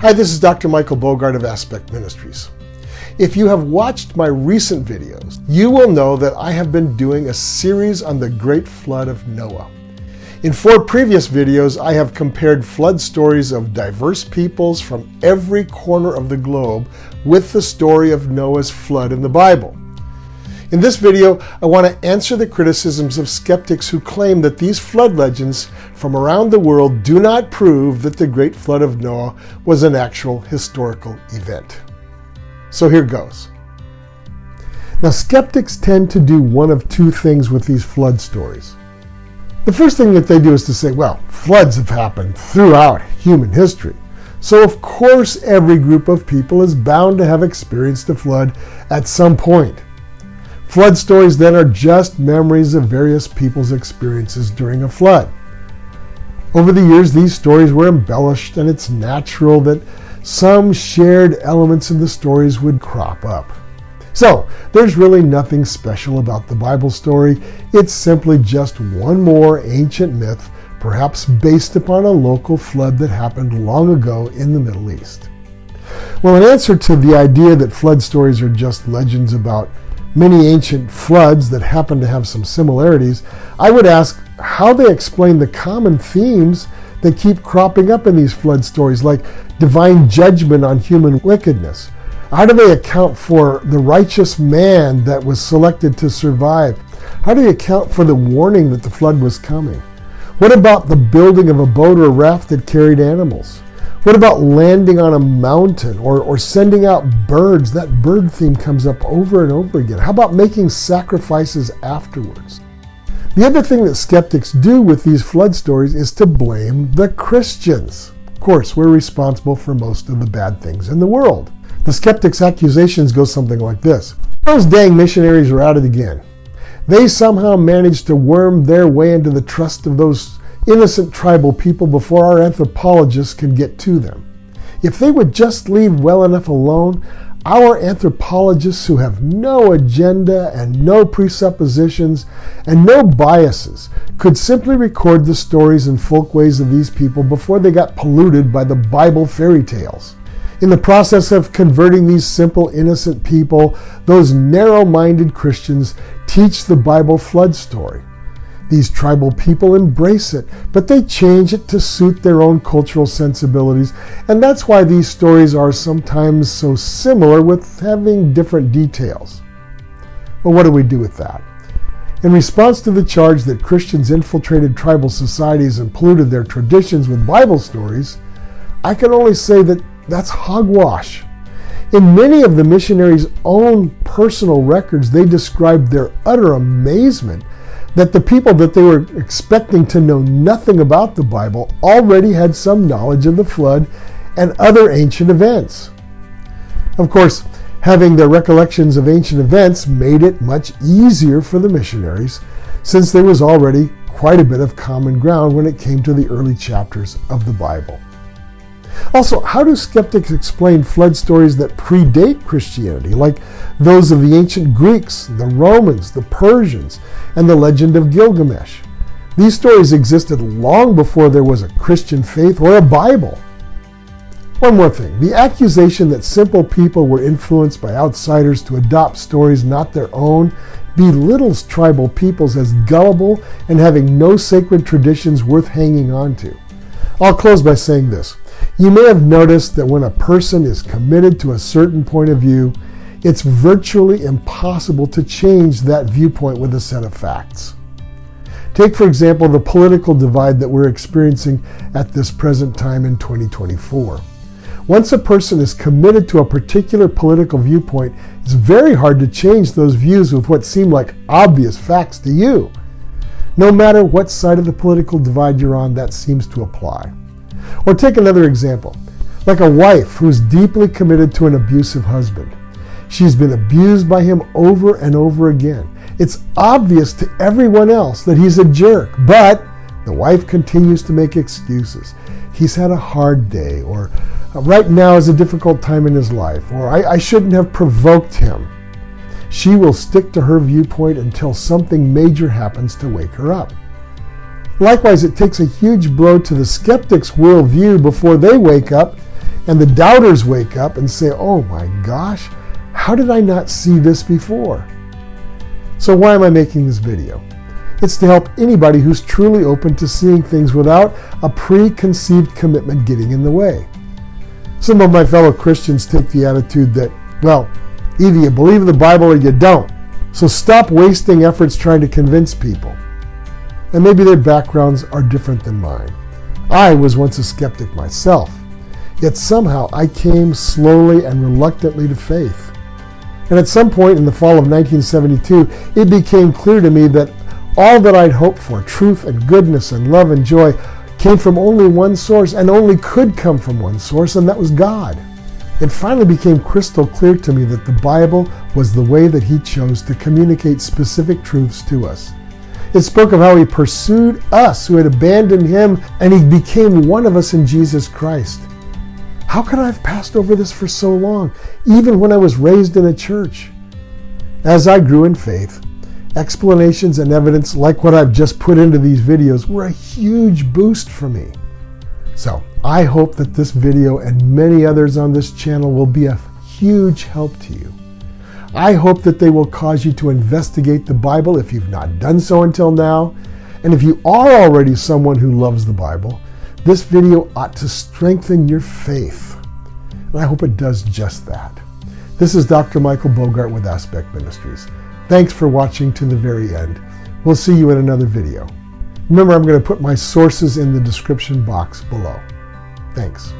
Hi, this is Dr. Michael Bogart of Aspect Ministries. If you have watched my recent videos, you will know that I have been doing a series on the Great Flood of Noah. In 4 previous videos, I have compared flood stories of diverse peoples from every corner of the globe with the story of Noah's flood in the Bible. In this video, I want to answer the criticisms of skeptics who claim that these flood legends from around the world do not prove that the Great Flood of Noah was an actual historical event. So here goes. Now, skeptics tend to do one of 2 things with these flood stories. The first thing that they do is to say, well, floods have happened throughout human history. So of course every group of people is bound to have experienced a flood at some point. Flood stories then are just memories of various people's experiences during a flood. Over the years, these stories were embellished, and it's natural that some shared elements in the stories would crop up. So, there's really nothing special about the Bible story. It's simply just one more ancient myth, perhaps based upon a local flood that happened long ago in the Middle East. Well, in answer to the idea that flood stories are just legends about many ancient floods that happen to have some similarities, I would ask how they explain the common themes that keep cropping up in these flood stories, like divine judgment on human wickedness. How do they account for the righteous man that was selected to survive? How do they account for the warning that the flood was coming? What about the building of a boat or raft that carried animals? What about landing on a mountain or sending out birds? That bird theme comes up over and over again. How about making sacrifices afterwards? The other thing that skeptics do with these flood stories is to blame the Christians. Of course, we're responsible for most of the bad things in the world. The skeptics' accusations go something like this. Those dang missionaries are at it again. They somehow managed to worm their way into the trust of those innocent tribal people before our anthropologists can get to them. If they would just leave well enough alone, our anthropologists who have no agenda and no presuppositions and no biases could simply record the stories and folkways of these people before they got polluted by the Bible fairy tales. In the process of converting these simple, innocent people, those narrow-minded Christians teach the Bible flood story. These tribal people embrace it, but they change it to suit their own cultural sensibilities, and that's why these stories are sometimes so similar with having different details. Well, what do we do with that? In response to the charge that Christians infiltrated tribal societies and polluted their traditions with Bible stories, I can only say that that's hogwash. In many of the missionaries' own personal records, they described their utter amazement that the people that they were expecting to know nothing about the Bible already had some knowledge of the flood and other ancient events. Of course, having their recollections of ancient events made it much easier for the missionaries, since there was already quite a bit of common ground when it came to the early chapters of the Bible. Also, how do skeptics explain flood stories that predate Christianity, like those of the ancient Greeks, the Romans, the Persians, and the legend of Gilgamesh? These stories existed long before there was a Christian faith or a Bible. One more thing, the accusation that simple people were influenced by outsiders to adopt stories not their own belittles tribal peoples as gullible and having no sacred traditions worth hanging on to. I'll close by saying this. You may have noticed that when a person is committed to a certain point of view, it's virtually impossible to change that viewpoint with a set of facts. Take, for example, the political divide that we're experiencing at this present time in 2024. Once a person is committed to a particular political viewpoint, it's very hard to change those views with what seem like obvious facts to you. No matter what side of the political divide you're on, that seems to apply. Or take another example, like a wife who's deeply committed to an abusive husband. She's been abused by him over and over again. It's obvious to everyone else that he's a jerk, but the wife continues to make excuses. He's had a hard day, or right now is a difficult time in his life, or I shouldn't have provoked him. She will stick to her viewpoint until something major happens to wake her up. Likewise, it takes a huge blow to the skeptic's worldview before they wake up And the doubters wake up and say, oh my gosh, how did I not see this before? So why am I making this video? It's to help anybody who's truly open to seeing things without a preconceived commitment getting in the way. Some of my fellow Christians take the attitude that, well, either you believe in the Bible or you don't. So stop wasting efforts trying to convince people. And maybe their backgrounds are different than mine. I was once a skeptic myself, yet somehow I came slowly and reluctantly to faith. And at some point in the fall of 1972, it became clear to me that all that I'd hoped for, truth and goodness and love and joy, came from only one source and only could come from one source, and that was God. It finally became crystal clear to me that the Bible was the way that He chose to communicate specific truths to us. It spoke of how He pursued us who had abandoned Him, and He became one of us in Jesus Christ. How could I have passed over this for so long, even when I was raised in a church? As I grew in faith, explanations and evidence like what I've just put into these videos were a huge boost for me. So I hope that this video and many others on this channel will be a huge help to you. I hope that they will cause you to investigate the Bible if you've not done so until now. And if you are already someone who loves the Bible, this video ought to strengthen your faith. And I hope it does just that. This is Dr. Michael Bogart with Aspect Ministries. Thanks for watching to the very end. We'll see you in another video. Remember, I'm going to put my sources in the description box below. Thanks.